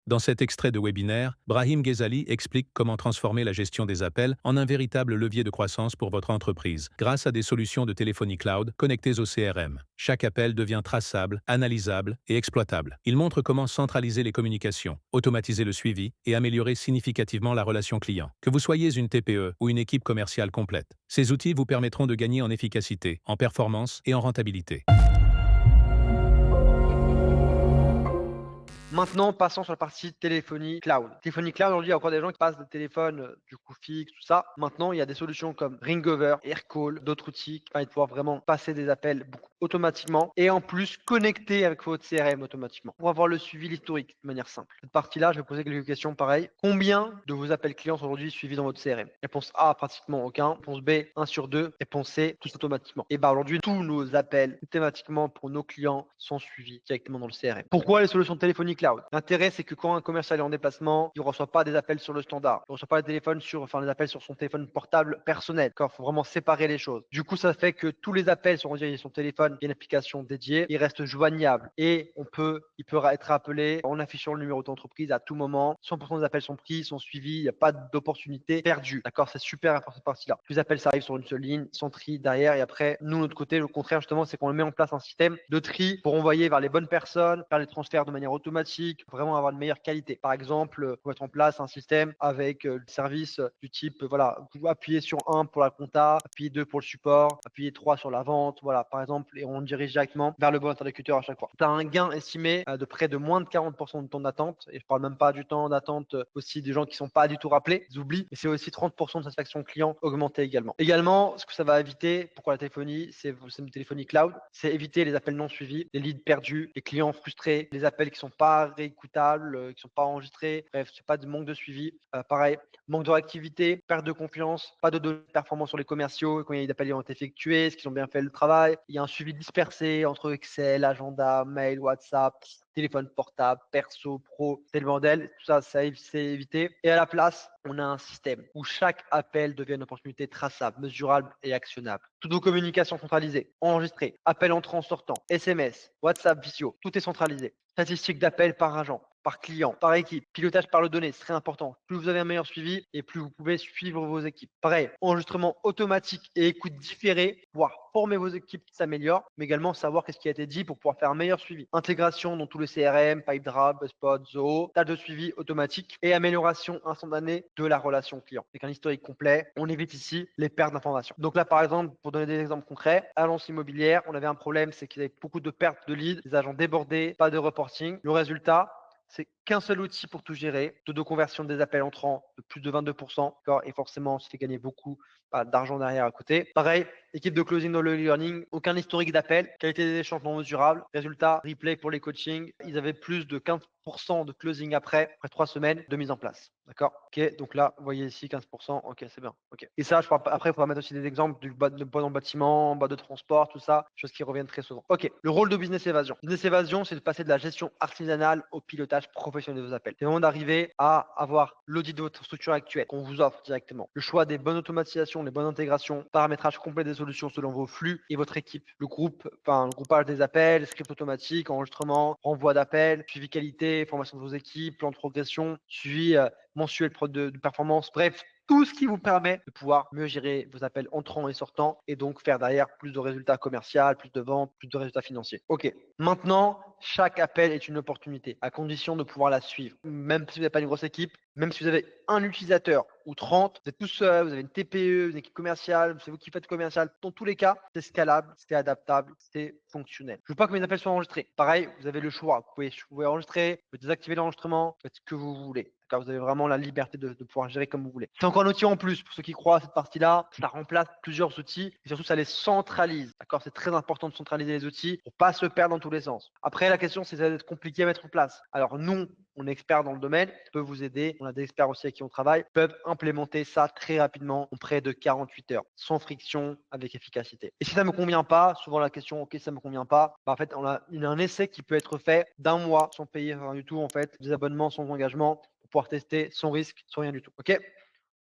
Dans cet extrait de webinaire, Brahim Ghezali explique comment transformer la gestion des appels en un véritable levier de croissance pour votre entreprise, grâce à des solutions de téléphonie cloud connectées au CRM. Chaque appel devient traçable, analysable et exploitable. Il montre comment centraliser les communications, automatiser le suivi et améliorer significativement la relation client. Que vous soyez une TPE ou une équipe commerciale complète, ces outils vous permettront de gagner en efficacité, en performance et en rentabilité. Maintenant, passons sur la partie téléphonie cloud. Téléphonie cloud, aujourd'hui, il y a encore des gens qui passent des téléphones du coup fixe, tout ça. Maintenant, il y a des solutions comme Ringover, Aircall, d'autres outils qui permettent de pouvoir vraiment passer des appels beaucoup automatiquement et en plus connecter avec votre CRM automatiquement pour avoir le suivi, l'historique de manière simple. Cette partie-là, je vais poser quelques questions pareilles. Combien de vos appels clients sont aujourd'hui suivis dans votre CRM? Réponse A, pratiquement aucun. Réponse B, 1 sur 2. Réponse C, tous automatiquement. Et bah aujourd'hui, tous nos appels systématiquement pour nos clients sont suivis directement dans le CRM. Pourquoi les solutions de téléphonie cloud? L'intérêt, c'est que quand un commercial est en déplacement, il ne reçoit pas des appels sur le standard. Il ne reçoit pas des appels sur son téléphone portable personnel. Il faut vraiment séparer les choses. Du coup, ça fait que tous les appels sont redirigés sur son téléphone. Il y a une application dédiée. Il reste joignable et il peut être appelé en affichant le numéro d'entreprise à tout moment. 100% des appels sont pris, sont suivis. Il n'y a pas d'opportunité perdue. D'accord? C'est super important cette partie-là. Tous les appels, ça arrive sur une seule ligne, sans tri derrière. Et après, nous, de notre côté, le contraire, justement, c'est qu'on met en place un système de tri pour envoyer vers les bonnes personnes, faire les transferts de manière automatique, vraiment avoir une meilleure qualité. Par exemple, pour mettre en place un système avec le service du type, voilà, vous appuyez sur 1 pour la compta, appuyez 2 pour le support, appuyez 3 sur la vente, voilà, par exemple, et on dirige directement vers le bon interlocuteur à chaque fois. Tu as un gain estimé de près de moins de 40% de temps d'attente, et je parle même pas du temps d'attente aussi des gens qui sont pas du tout rappelés, ils oublient, mais c'est aussi 30% de satisfaction client augmenté également. Également, ce que ça va éviter, pourquoi la téléphonie, c'est une téléphonie cloud, c'est éviter les appels non suivis, les leads perdus, les clients frustrés, les appels qui sont pas réécoutables, qui sont pas enregistrés, bref, c'est pas de manque de suivi. Pareil, manque de réactivité, perte de confiance, pas de données de performance sur les commerciaux, quand il y a des appels qui ont été effectués, est-ce qu'ils ont bien fait le travail. Il y a un suivi dispersé entre Excel, agenda, mail, WhatsApp, téléphone portable, perso, pro, c'est le bordel. Tout ça, c'est évité. Et à la place, on a un système où chaque appel devient une opportunité traçable, mesurable et actionnable. Toutes vos communications centralisées, enregistrées, appels entrants, sortants, SMS, WhatsApp, visio, tout est centralisé. Statistiques d'appels par agent, par client, par équipe, pilotage par le données, c'est très important. Plus vous avez un meilleur suivi et plus vous pouvez suivre vos équipes. Pareil, enregistrement automatique et écoute différée, pouvoir former vos équipes qui s'améliorent, mais également savoir qu'est-ce qui a été dit pour pouvoir faire un meilleur suivi. Intégration dans tous les CRM, Pipedrive, Spot, Zoho, tâche de suivi automatique et amélioration instantanée de la relation client. Avec un historique complet, on évite ici les pertes d'informations. Donc là, par exemple, pour donner des exemples concrets, agence immobilière, on avait un problème, c'est qu'il y avait beaucoup de pertes de leads, les agents débordés, pas de reporting. Le résultat, c'est qu'un seul outil pour tout gérer, taux de conversion des appels entrants de plus de 22%, et forcément, ça fait gagner beaucoup d'argent derrière à côté. Pareil, équipe de closing dans le learning, aucun historique d'appels, qualité des échanges non mesurable, résultat, replay pour les coachings, ils avaient plus de 15% de closing après 3 semaines de mise en place. D'accord? Ok, donc là, vous voyez ici 15%, ok, c'est bien. Ok. Et ça, après, il faudra mettre aussi des exemples du bas dans le bâtiment, bas de transport, tout ça, choses qui reviennent très souvent. Ok, le rôle de business évasion. Business évasion, c'est de passer de la gestion artisanale au pilotage professionnel de vos appels. C'est vraiment d'arriver à avoir l'audit de votre structure actuelle qu'on vous offre directement. Le choix des bonnes automatisations, les bonnes intégrations, paramétrage complet des solutions selon vos flux et votre équipe. Le groupage des appels, script automatique, enregistrement, renvoi d'appels, suivi qualité, formation de vos équipes, plan de progression, suivi mensuel de performance, bref, tout ce qui vous permet de pouvoir mieux gérer vos appels entrants et sortants et donc faire derrière plus de résultats commerciaux, plus de ventes, plus de résultats financiers. Ok, maintenant, chaque appel est une opportunité à condition de pouvoir la suivre. Même si vous n'avez pas une grosse équipe, même si vous avez un utilisateur ou 30, vous êtes tout seul, vous avez une TPE, une équipe commerciale, c'est vous qui faites commercial. Dans tous les cas, c'est scalable, c'est adaptable, c'est fonctionnel. Je veux pas que mes appels soient enregistrés. Pareil, vous avez le choix. Vous pouvez enregistrer, vous pouvez désactiver l'enregistrement, faites ce que vous voulez. D'accord, vous avez vraiment la liberté de pouvoir gérer comme vous voulez. C'est encore un outil en plus pour ceux qui croient à cette partie-là. Ça remplace plusieurs outils et surtout ça les centralise. D'accord, c'est très important de centraliser les outils pour pas se perdre dans tous les sens. Après, la question, c'est ça va être compliqué à mettre en place. Alors nous, on est experts dans le domaine, on peut vous aider. On a des experts aussi avec qui on travaille, peuvent implémenter ça très rapidement en près de 48 heures, sans friction, avec efficacité. Et si ça me convient pas, souvent la question, ok, ça me convient pas, en fait, il y a un essai qui peut être fait d'1 mois sans payer rien du tout, en fait, des abonnements sans engagement pour pouvoir tester sans risque, sans rien du tout. Ok?